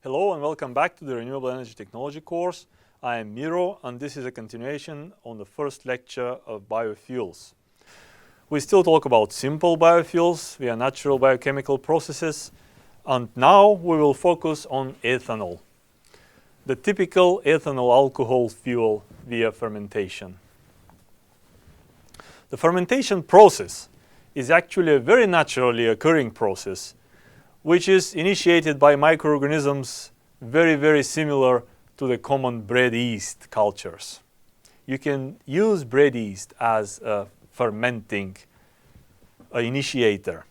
Hello and welcome back to the Renewable Energy Technology course. I am Miro and this is a continuation on the first lecture of biofuels. We still talk about simple biofuels via natural biochemical processes, and now we will focus on ethanol, the typical ethanol alcohol fuel via fermentation. The fermentation process is actually a very naturally occurring process which is initiated by microorganisms very similar to the common bread yeast cultures. You can use bread yeast as a fermenting initiator.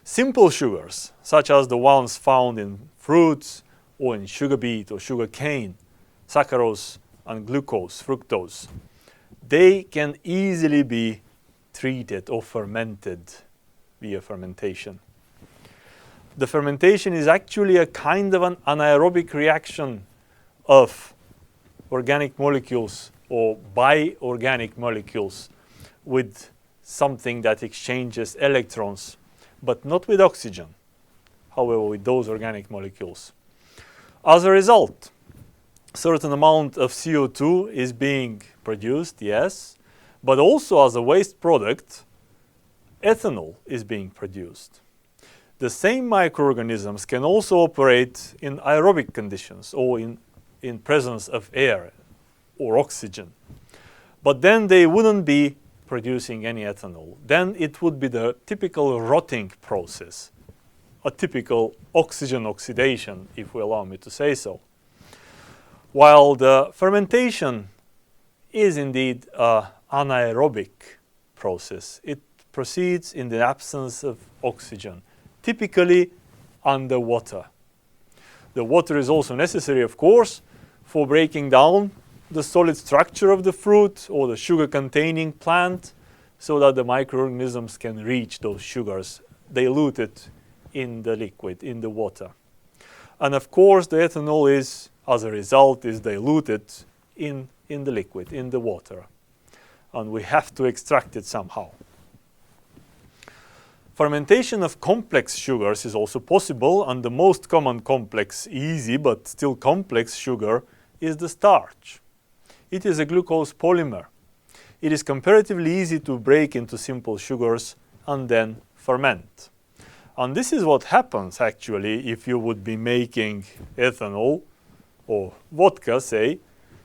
Simple sugars, such as the ones found in fruits or in sugar beet or sugar cane, saccharose and glucose, fructose, they can easily be treated or fermented via fermentation. The fermentation is actually a kind of an anaerobic reaction of organic molecules or bi-organic molecules with something that exchanges electrons, but not with oxygen, however with those organic molecules. As a result, a certain amount of CO2 is being produced, yes, but also as a waste product, ethanol is being produced. The same microorganisms can also operate in aerobic conditions or in presence of air or oxygen. But then they wouldn't be producing any ethanol. Then it would be the typical rotting process, a typical oxygen oxidation, if you allow me to say so. While the fermentation is indeed an anaerobic process, it proceeds in the absence of oxygen, typically underwater. The water is also necessary, of course, for breaking down the solid structure of the fruit or the sugar-containing plant so that the microorganisms can reach those sugars diluted in the liquid, in the water. And of course, the ethanol is, as a result, is diluted in the liquid, in the water. And we have to extract it somehow. Fermentation of complex sugars is also possible, and the most common complex, easy but still complex sugar is the starch. It is a glucose polymer. It is comparatively easy to break into simple sugars and then ferment. And this is what happens actually if you would be making ethanol or vodka, say,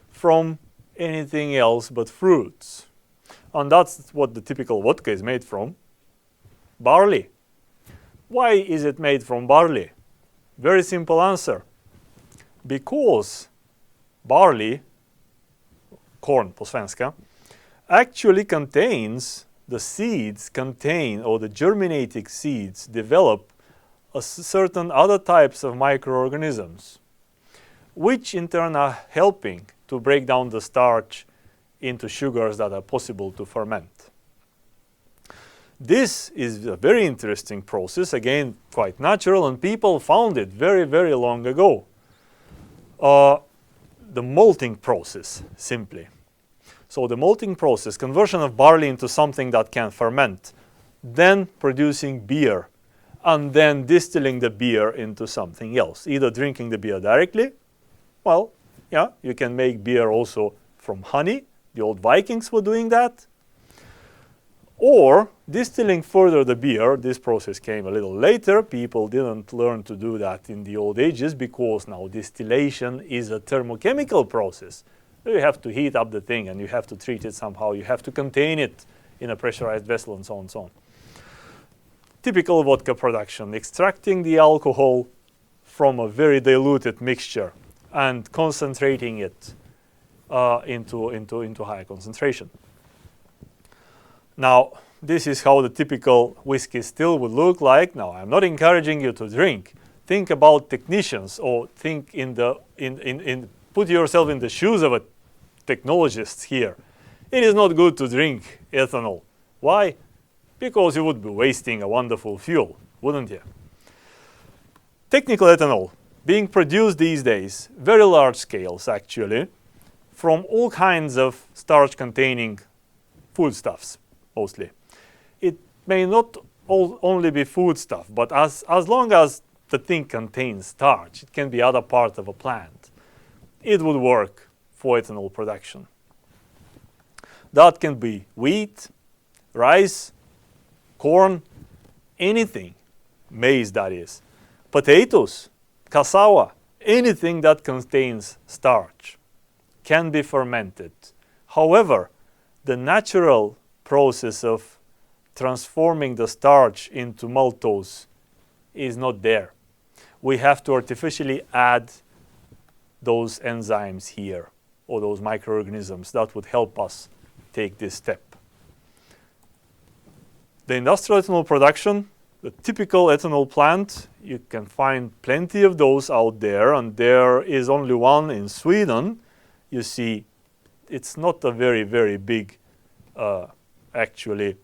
from anything else but fruits. And that's what the typical vodka is made from. Barley. Why is it made from barley? Very simple answer. Because barley, corn på svenska, actually contains, the seeds contain, or the germinating seeds develop certain other types of microorganisms, which in turn are helping to break down the starch into sugars that are possible to ferment. This is a very interesting process, again quite natural, and people found it very long ago. The malting process, simply. So the malting process, conversion of barley into something that can ferment, then producing beer, and then distilling the beer into something else. Either drinking the beer directly, well, yeah, you can make beer also from honey. The old Vikings were doing that. Or distilling further the beer. This process came a little later. People didn't learn to do that in the old ages because now distillation is a thermochemical process. You have to heat up the thing and you have to treat it somehow. You have to contain it in a pressurized vessel and so on and so on. Typical vodka production, extracting the alcohol from a very diluted mixture and concentrating it into higher concentration. Now, this is how the typical whiskey still would look like. Now, I'm not encouraging you to drink. Think about technicians, or think put yourself in the shoes of a technologist here. It is not good to drink ethanol. Why? Because you would be wasting a wonderful fuel, wouldn't you? Technical ethanol being produced these days, very large scales actually, from all kinds of starch-containing foodstuffs. Mostly. It may not only be foodstuff, but as long as the thing contains starch. It can be other part of a plant. It would work for ethanol production. That can be wheat, rice, corn, anything, maize that is, potatoes, cassava, anything that contains starch can be fermented. However, the natural process of transforming the starch into maltose is not there. We have to artificially add those enzymes here, or those microorganisms that would help us take this step. The industrial ethanol production, the typical ethanol plant, you can find plenty of those out there, and there is only one in Sweden. You see, it's not a very, very big actually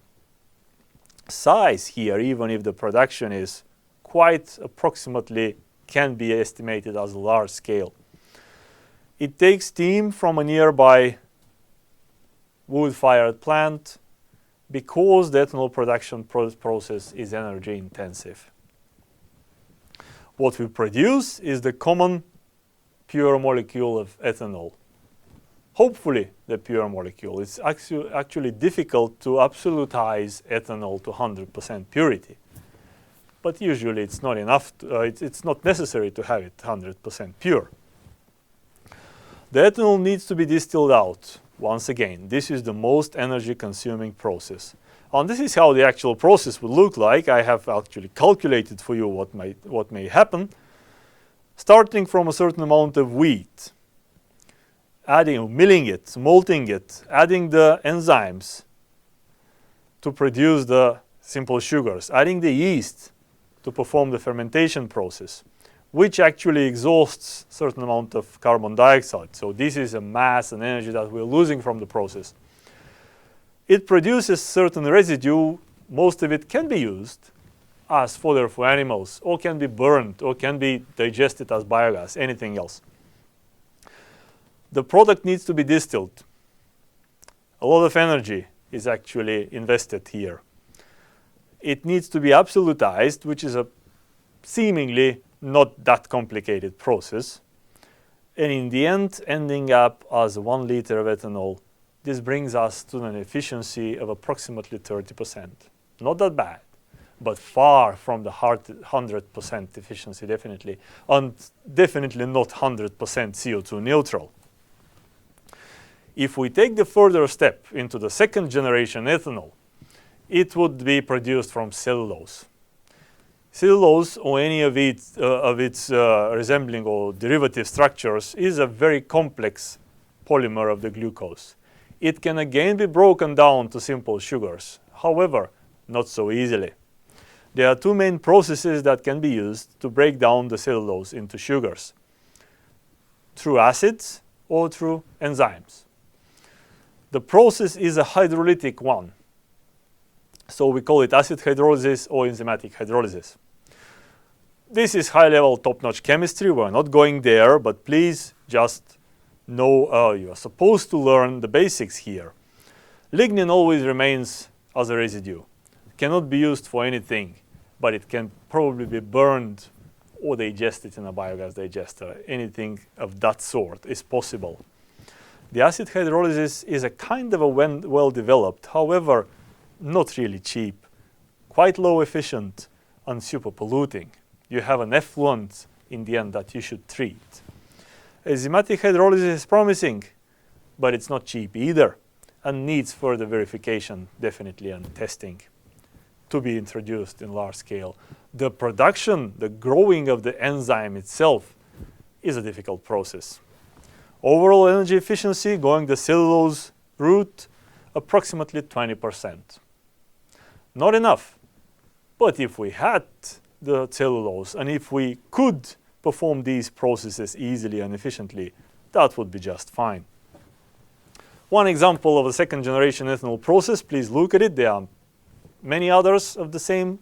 size here, even if the production is quite approximately can be estimated as a large scale. It takes steam from a nearby wood-fired plant because the ethanol production process is energy intensive. What we produce is the common pure molecule of ethanol. Hopefully the pure molecule. It's actually difficult to absolutize ethanol to 100% purity. But usually it's not enough, it's not necessary to have it 100% pure. The ethanol needs to be distilled out. Once again, this is the most energy consuming process. And this is how the actual process would look like. I have actually calculated for you what may happen. Starting from a certain amount of wheat, milling it, malting it, adding the enzymes to produce the simple sugars, adding the yeast to perform the fermentation process, which actually exhausts a certain amount of carbon dioxide. So this is a mass and energy that we're losing from the process. It produces certain residue. Most of it can be used as fodder for animals, or can be burned, or can be digested as biogas, anything else. The product needs to be distilled. A lot of energy is actually invested here. It needs to be absolutized, which is a seemingly not that complicated process. And in the end, ending up as 1 liter of ethanol, this brings us to an efficiency of approximately 30%. Not that bad, but far from the 100% efficiency, definitely. And definitely not 100% CO2 neutral. If we take the further step into the second generation ethanol, it would be produced from cellulose. Cellulose, or any of its resembling or derivative structures, is a very complex polymer of the glucose. It can again be broken down to simple sugars, however, not so easily. There are two main processes that can be used to break down the cellulose into sugars: through acids or through enzymes. The process is a hydrolytic one. So we call it acid hydrolysis or enzymatic hydrolysis. This is high-level, top-notch chemistry. We're not going there, but please just know you are supposed to learn the basics here. Lignin always remains as a residue. It cannot be used for anything, but it can probably be burned or digested in a biogas digester. Anything of that sort is possible. The acid hydrolysis is a kind of a well-developed, however, not really cheap, quite low efficient, and super polluting. You have an effluent in the end that you should treat. Enzymatic hydrolysis is promising, but it's not cheap either, and needs further verification, definitely, and testing to be introduced in large scale. The production, the growing of the enzyme itself is a difficult process. Overall energy efficiency, going the cellulose route, approximately 20%. Not enough, but if we had the cellulose and if we could perform these processes easily and efficiently, that would be just fine. One example of a second generation ethanol process, please look at it. There are many others of the same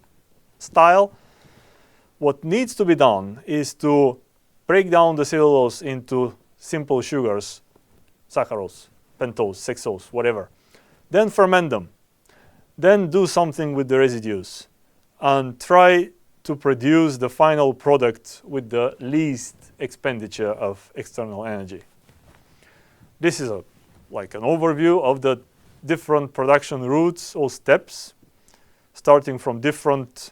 style. What needs to be done is to break down the cellulose into simple sugars, saccharose, pentose, hexose, whatever. Then ferment them. Then do something with the residues and try to produce the final product with the least expenditure of external energy. This is like an overview of the different production routes or steps, starting from different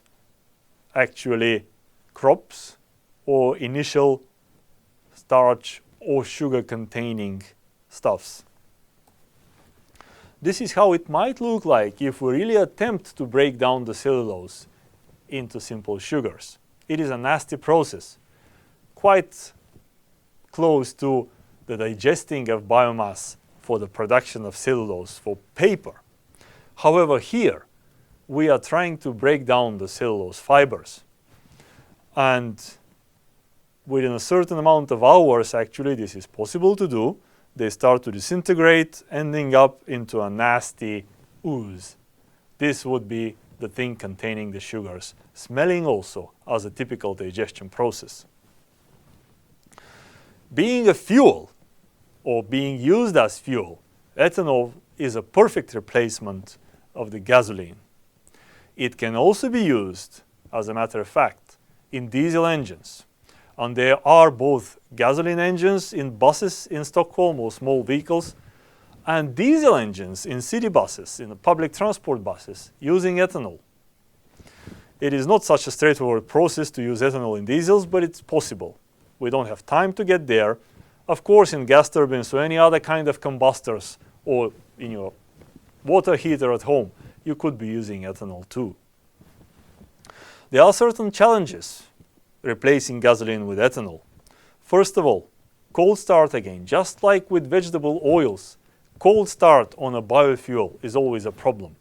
actually crops or initial starch or sugar containing stuffs. This is how it might look like if we really attempt to break down the cellulose into simple sugars. It is a nasty process, quite close to the digesting of biomass for the production of cellulose for paper. However, here we are trying to break down the cellulose fibers, and within a certain amount of hours, actually, this is possible to do. They start to disintegrate, ending up into a nasty ooze. This would be the thing containing the sugars, smelling also as a typical digestion process. Being a fuel, or being used as fuel, ethanol is a perfect replacement of the gasoline. It can also be used, as a matter of fact, in diesel engines. And there are both gasoline engines in buses in Stockholm or small vehicles, and diesel engines in city buses, in the public transport buses, using ethanol. It is not such a straightforward process to use ethanol in diesels, but it's possible. We don't have time to get there. Of course, in gas turbines or any other kind of combustors, or in your water heater at home, you could be using ethanol too. There are certain challenges replacing gasoline with ethanol. First of all, cold start again. Just like with vegetable oils, cold start on a biofuel is always a problem.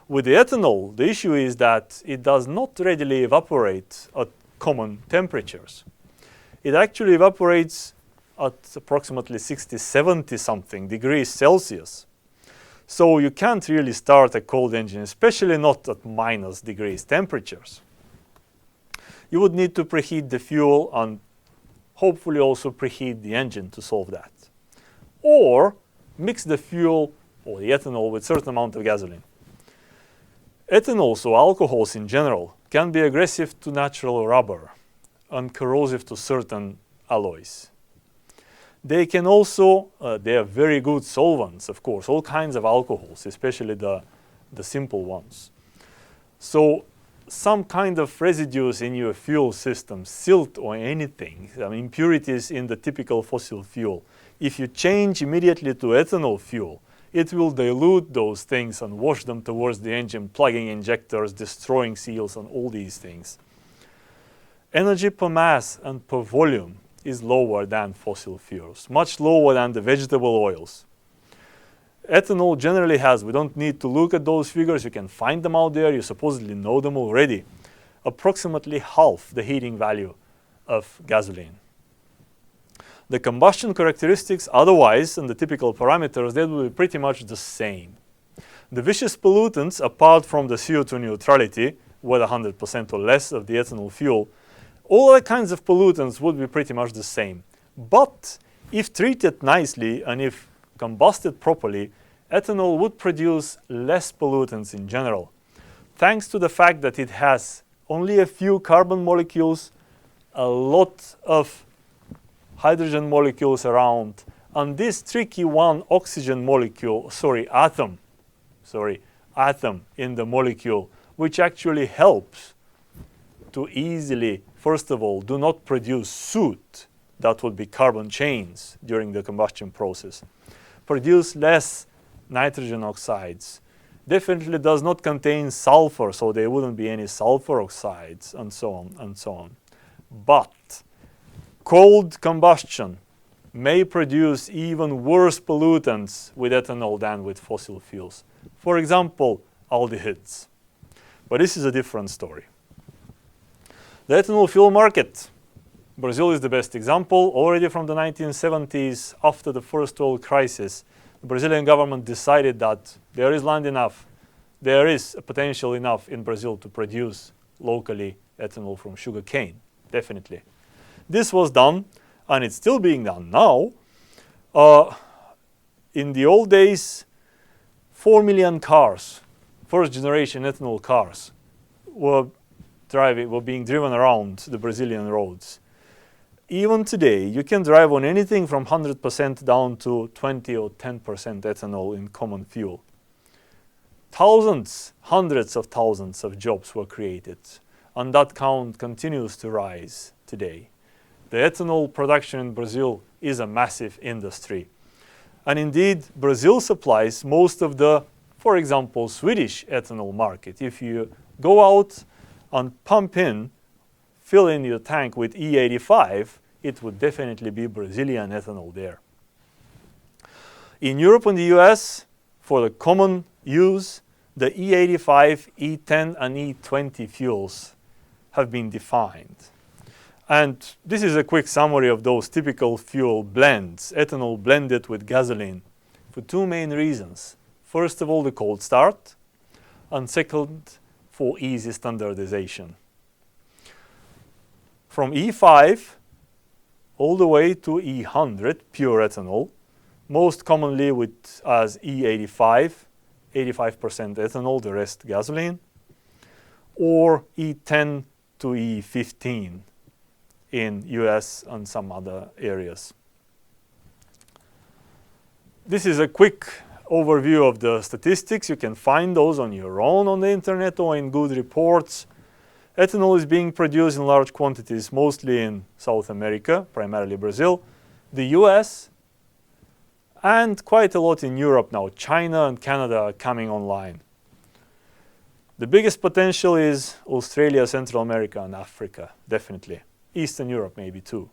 With the ethanol, the issue is that it does not readily evaporate at common temperatures. It actually evaporates at approximately 60-70 something degrees Celsius. So you can't really start a cold engine, especially not at minus degrees temperatures. You would need to preheat the fuel and hopefully also preheat the engine to solve that. Or mix the fuel or the ethanol with a certain amount of gasoline. Ethanols or alcohols in general can be aggressive to natural rubber and corrosive to certain alloys. They can also, they are very good solvents, of course, all kinds of alcohols, especially the simple ones. So some kind of residues in your fuel system, silt or anything, impurities in the typical fossil fuel, if you change immediately to ethanol fuel, it will dilute those things and wash them towards the engine, plugging injectors, destroying seals, and all these things. Energy per mass and per volume is lower than fossil fuels, much lower than the vegetable oils. Ethanol generally has, we don't need to look at those figures, you can find them out there, you supposedly know them already, approximately half the heating value of gasoline. The combustion characteristics otherwise, and the typical parameters, they will be pretty much the same. The vicious pollutants, apart from the CO2 neutrality, whether 100% or less of the ethanol fuel, all other kinds of pollutants would be pretty much the same. But if treated nicely and if combusted properly, ethanol would produce less pollutants in general, thanks to the fact that it has only a few carbon molecules, a lot of hydrogen molecules around, and this tricky one oxygen molecule, atom in the molecule, which actually helps to easily, first of all, do not produce soot, that would be carbon chains during the combustion process, produce less nitrogen oxides, definitely does not contain sulfur, so there wouldn't be any sulfur oxides, and so on and so on. But cold combustion may produce even worse pollutants with ethanol than with fossil fuels. For example, aldehydes. But this is a different story. The ethanol fuel market. Brazil is the best example. Already from the 1970s, after the first oil crisis, the Brazilian government decided that there is land enough, there is a potential enough in Brazil to produce locally ethanol from sugarcane, definitely. This was done, and it's still being done now. In the old days, 4 million cars, first generation ethanol cars, were being driven around the Brazilian roads. Even today, you can drive on anything from 100% down to 20 or 10% ethanol in common fuel. Thousands, hundreds of thousands of jobs were created, and that count continues to rise today. The ethanol production in Brazil is a massive industry. And indeed, Brazil supplies most of the, for example, Swedish ethanol market. If you go out and fill in your tank with E85, it would definitely be Brazilian ethanol there. In Europe and the US, for the common use, the E85, E10 and E20 fuels have been defined. And this is a quick summary of those typical fuel blends, ethanol blended with gasoline, for two main reasons. First of all, the cold start, and second, for easy standardization. From E5 all the way to E100, pure ethanol, most commonly as E85, 85% ethanol, the rest gasoline, or E10 to E15 in US and some other areas. This is a quick overview of the statistics. You can find those on your own on the internet or in good reports. Ethanol is being produced in large quantities, mostly in South America, primarily Brazil, the US, and quite a lot in Europe now. China and Canada are coming online. The biggest potential is Australia, Central America, and Africa, definitely. Eastern Europe maybe too.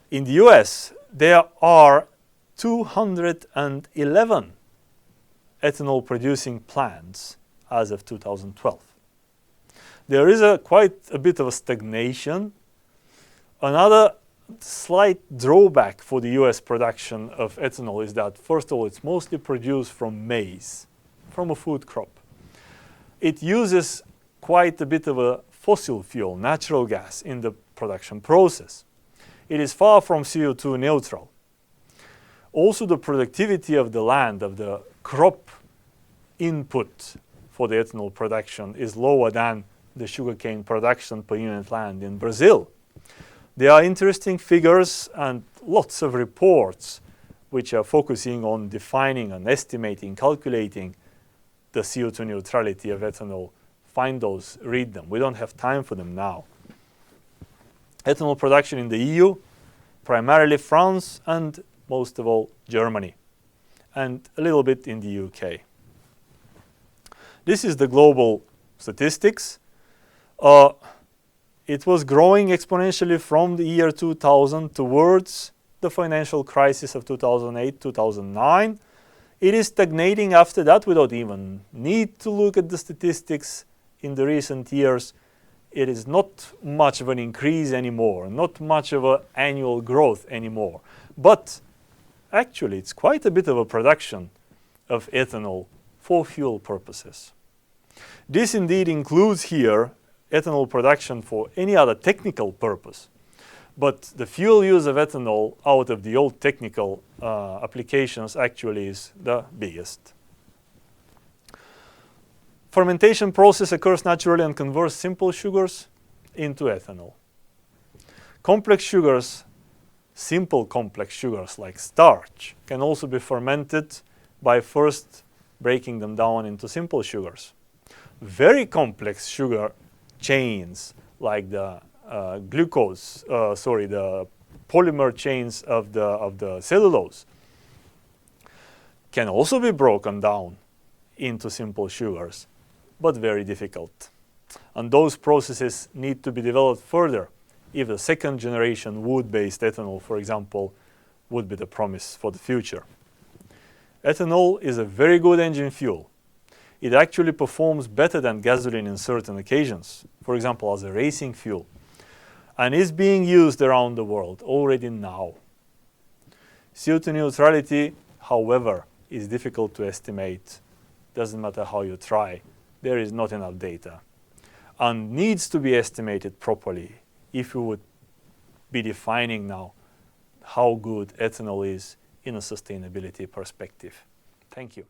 In the US, there are 211 ethanol producing plants as of 2012. There is quite a bit of a stagnation. Another slight drawback for the US production of ethanol is that, first of all, it's mostly produced from maize, from a food crop. It uses quite a bit of a fossil fuel, natural gas, in the production process. It is far from CO2 neutral. Also, the productivity of the land, of the crop input for the ethanol production is lower than the sugarcane production per unit land in Brazil. There are interesting figures and lots of reports which are focusing on defining and estimating, calculating the CO2 neutrality of ethanol. Find those, read them. We don't have time for them now. Ethanol production in the EU, primarily France and most of all Germany, and a little bit in the UK. This is the global statistics. It was growing exponentially from the year 2000 towards the financial crisis of 2008, 2009. It is stagnating after that. We don't even need to look at the statistics. In the recent years, it is not much of an increase anymore, not much of an annual growth anymore. But actually, it's quite a bit of a production of ethanol for fuel purposes. This indeed includes here ethanol production for any other technical purpose. But the fuel use of ethanol out of the old technical applications actually is the biggest. Fermentation process occurs naturally and converts simple sugars into ethanol. Complex sugars, simple complex sugars like starch, can also be fermented by first breaking them down into simple sugars. Very complex sugar chains like the the polymer chains of the cellulose can also be broken down into simple sugars, but very difficult. And those processes need to be developed further if the second generation wood-based ethanol, for example, would be the promise for the future. Ethanol is a very good engine fuel. It actually performs better than gasoline in certain occasions, for example, as a racing fuel, and is being used around the world already now. CO2 neutrality, however, is difficult to estimate. Doesn't matter how you try. There is not enough data, and needs to be estimated properly if we would be defining now how good ethanol is in a sustainability perspective. Thank you.